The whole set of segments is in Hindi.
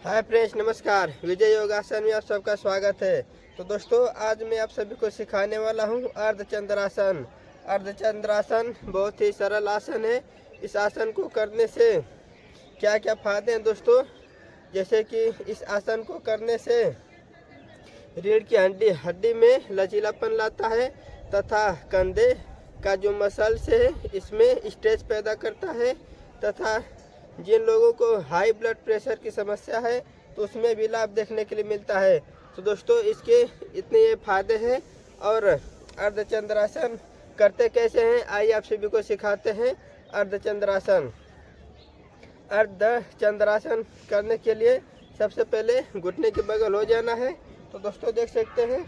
हाय फ्रेंड्स, नमस्कार। विजय योगासन में आप सबका स्वागत है। तो दोस्तों, आज मैं आप सभी को सिखाने वाला हूं अर्धचंद्रासन। अर्धचंद्रासन बहुत ही सरल आसन है। इस आसन को करने से क्या क्या फायदे हैं दोस्तों, जैसे कि इस आसन को करने से रीढ़ की हड्डी में लचीलापन लाता है तथा कंधे का जो मसल्स है इसमें स्ट्रेच पैदा करता है तथा जिन लोगों को हाई ब्लड प्रेशर की समस्या है तो उसमें भी लाभ देखने के लिए मिलता है। तो दोस्तों, इसके इतने ये फायदे हैं। और अर्धचंद्रासन करते कैसे हैं, आइए आप सभी को सिखाते हैं अर्धचंद्रासन। अर्धचंद्रासन करने के लिए सबसे पहले घुटने के बगल हो जाना है। तो दोस्तों देख सकते हैं,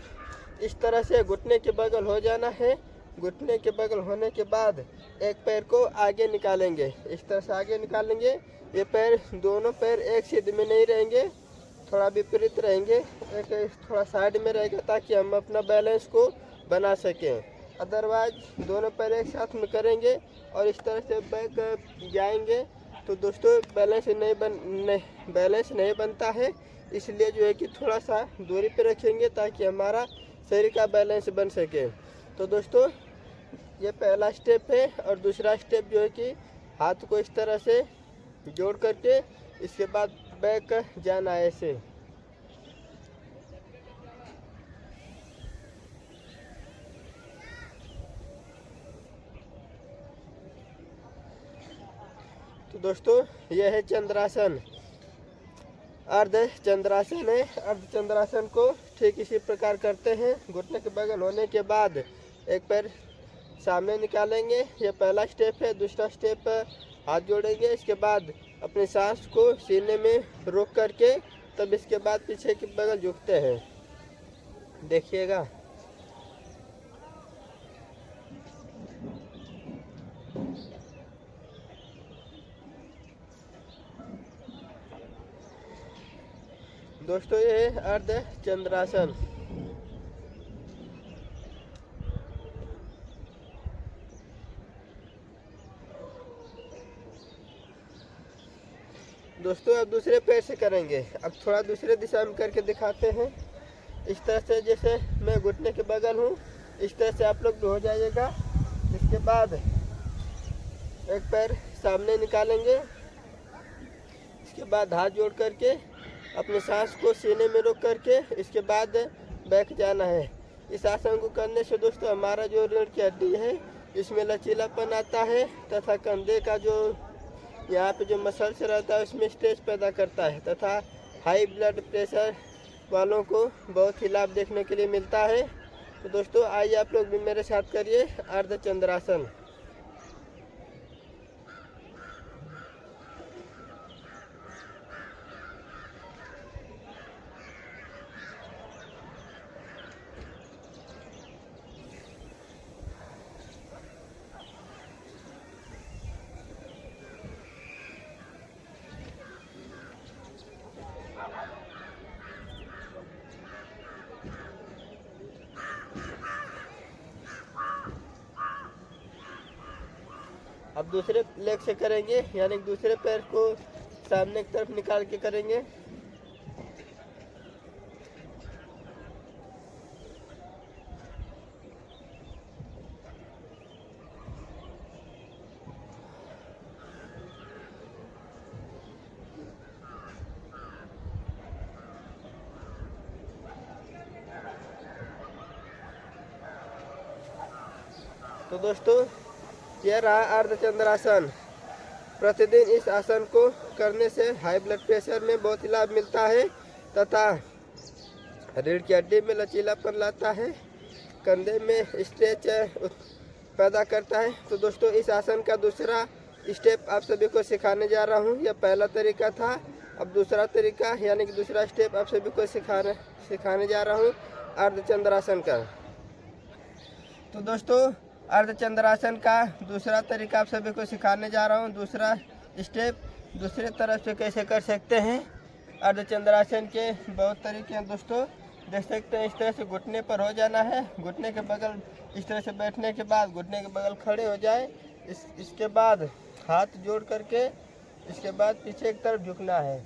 इस तरह से घुटने के बगल हो जाना है। घुटने के बगल होने के बाद एक पैर को आगे निकालेंगे, इस तरह से आगे निकालेंगे। ये पैर, दोनों पैर एक सीध में नहीं रहेंगे, थोड़ा विपरीत रहेंगे, एक थोड़ा साइड में रहेगा ताकि हम अपना बैलेंस को बना सकें। अदरवाइज दोनों पैर एक साथ में करेंगे और इस तरह से बैक जाएंगे तो दोस्तों बैलेंस नहीं बनता है। इसलिए जो है कि थोड़ा सा दूरी पे रखेंगे ताकि हमारा शरीर का बैलेंस बन सके। तो दोस्तों, ये पहला स्टेप है। और दूसरा स्टेप जो है कि हाथ को इस तरह से जोड़ करके इसके बाद बैक जाना है ऐसे। तो दोस्तों, यह है चंद्रासन, अर्धचंद्रासन है। अर्धचंद्रासन को ठीक इसी प्रकार करते हैं। घुटने के बगल होने के बाद एक पैर सामने निकालेंगे, यह पहला स्टेप है। दूसरा स्टेप, हाथ जोड़ेंगे, इसके बाद अपनी सांस को सीने में रोक करके तब इसके बाद पीछे के बगल झुकते हैं, देखिएगा। दोस्तों, ये है अर्धचंद्रासन। दोस्तों, अब दूसरे पैर से करेंगे। अब थोड़ा दूसरे दिशा में करके दिखाते हैं। इस तरह से, जैसे मैं घुटने के बगल हूँ, इस तरह से आप लोग भी हो जाइएगा। इसके बाद एक पैर सामने निकालेंगे, इसके बाद हाथ जोड़ करके अपने सांस को सीने में रोक करके इसके बाद बैक जाना है। इस आसन को करने से दोस्तों हमारा जो रीढ़ की हड्डी है इसमें लचीलापन आता है तथा कंधे का जो यहाँ पे जो मसल्स रहता है उसमें स्ट्रेच पैदा करता है तथा हाई ब्लड प्रेशर वालों को बहुत ही लाभ देखने के लिए मिलता है। तो दोस्तों, आइए आप लोग भी मेरे साथ करिए अर्धचंद्रासन। अब दूसरे लेग से करेंगे, यानी दूसरे पैर को सामने की तरफ निकाल के करेंगे। तो दोस्तों, यह रहा अर्धचंद्रासन। प्रतिदिन इस आसन को करने से हाई ब्लड प्रेशर में बहुत ही लाभ मिलता है तथा रीढ़ की हड्डी में लचीलापन लाता है, कंधे में स्ट्रेच पैदा करता है। तो दोस्तों, इस आसन का दूसरा स्टेप आप सभी को सिखाने जा रहा हूँ। यह पहला तरीका था, अब दूसरा तरीका यानी कि दूसरा स्टेप आप सभी को सिखाने जा रहा हूँ अर्धचंद्रासन का। तो दोस्तों, अर्धचंद्रासन का दूसरा तरीका आप सभी को सिखाने जा रहा हूँ। दूसरा स्टेप दूसरे तरफ से कैसे कर सकते हैं। अर्धचंद्रासन के बहुत तरीके हैं दोस्तों, देख सकते हैं। इस तरह से घुटने पर हो जाना है, घुटने के बगल इस तरह से बैठने के बाद घुटने के बगल खड़े हो जाए। इसके बाद हाथ जोड़ करके इसके बाद पीछे की तरफ झुकना है।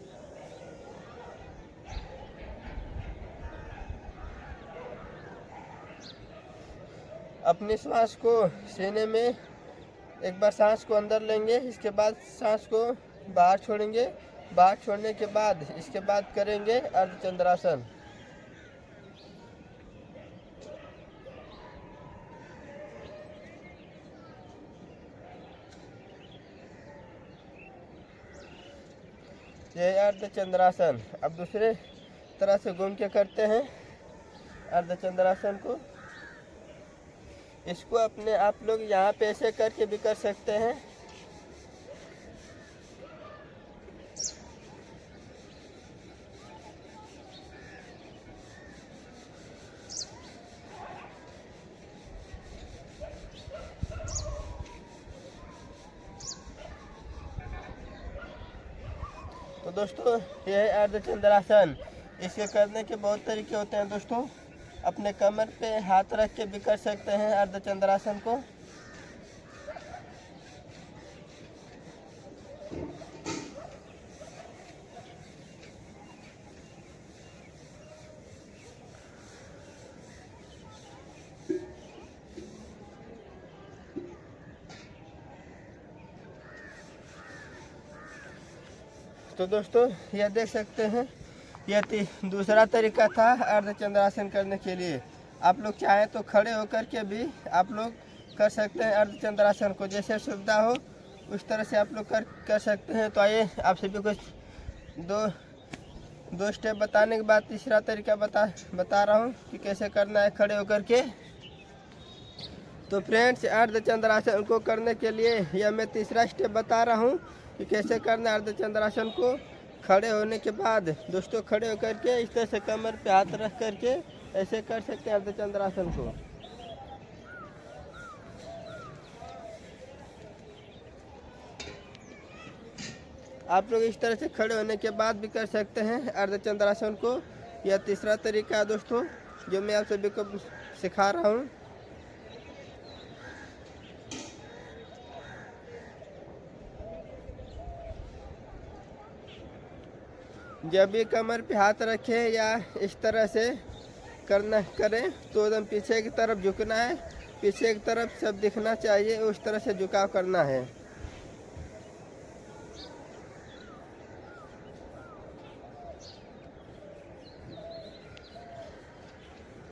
अपनी सांस को सीने में एक बार सांस को अंदर लेंगे, इसके बाद सांस को बाहर छोड़ेंगे। बाहर छोड़ने के बाद इसके बाद करेंगे अर्धचंद्रासन। ये अर्धचंद्रासन। अब दूसरे तरह से घूम के करते हैं अर्धचंद्रासन को। इसको अपने आप लोग यहाँ पे ऐसे करके भी कर सकते हैं। तो दोस्तों ये है अर्धचंद्रासन। इसके करने के बहुत तरीके होते हैं दोस्तों। अपने कमर पे हाथ रख के भी कर सकते हैं अर्धचंद्रासन को। तो दोस्तों यह देख सकते हैं, यह दूसरा तरीका था अर्धचंद्रासन करने के लिए। आप लोग चाहें तो खड़े होकर के भी आप लोग कर सकते हैं अर्धचंद्रासन को। जैसे सुविधा हो उस तरह से आप लोग कर सकते हैं। तो आइए आप सभी को दो स्टेप बताने के बाद तीसरा तरीका बता रहा हूँ कि कैसे करना है खड़े होकर के। तो फ्रेंड्स, अर्धचंद्रासन को करने के लिए यह मैं तीसरा स्टेप बता रहा हूँ कि कैसे करना है अर्धचंद्रासन को। खड़े होने के बाद दोस्तों खड़े होकर के इस तरह से कमर पे हाथ रख करके ऐसे कर सकते हैं अर्धचंद्रासन को। आप लोग इस तरह से खड़े होने के बाद भी कर सकते हैं अर्धचंद्रासन को। यह तीसरा तरीका है दोस्तों जो मैं आप सभी को सिखा रहा हूँ। जब भी कमर पे हाथ रखें या इस तरह से करें तो एकदम पीछे की तरफ झुकना है। पीछे की तरफ सब दिखना चाहिए, उस तरह से झुकाव करना है।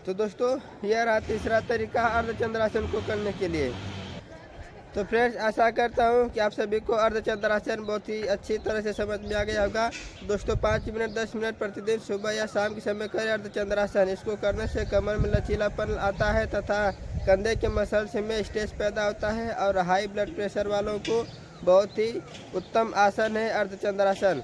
तो दोस्तों यह रहा तीसरा तरीका अर्धचंद्रासन को करने के लिए। तो फ्रेंड्स, आशा करता हूँ कि आप सभी को अर्धचंद्रासन बहुत ही अच्छी तरह से समझ में आ गया होगा। दोस्तों 5 मिनट 10 मिनट प्रतिदिन सुबह या शाम के समय करें अर्धचंद्रासन। इसको करने से कमर में लचीलापन आता है तथा कंधे के मसल्स में स्ट्रेस पैदा होता है और हाई ब्लड प्रेशर वालों को बहुत ही उत्तम आसन है अर्धचंद्रासन।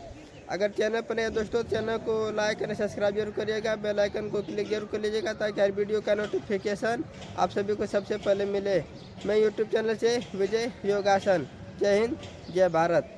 अगर चैनल पर नए दोस्तों, चैनल को लाइक और सब्सक्राइब जरूर करिएगा। बेल आइकन को क्लिक जरूर कर लीजिएगा ताकि हर वीडियो का नोटिफिकेशन आप सभी को सबसे पहले मिले। मैं यूट्यूब चैनल से विजय योगासन। जय हिंद, जय भारत।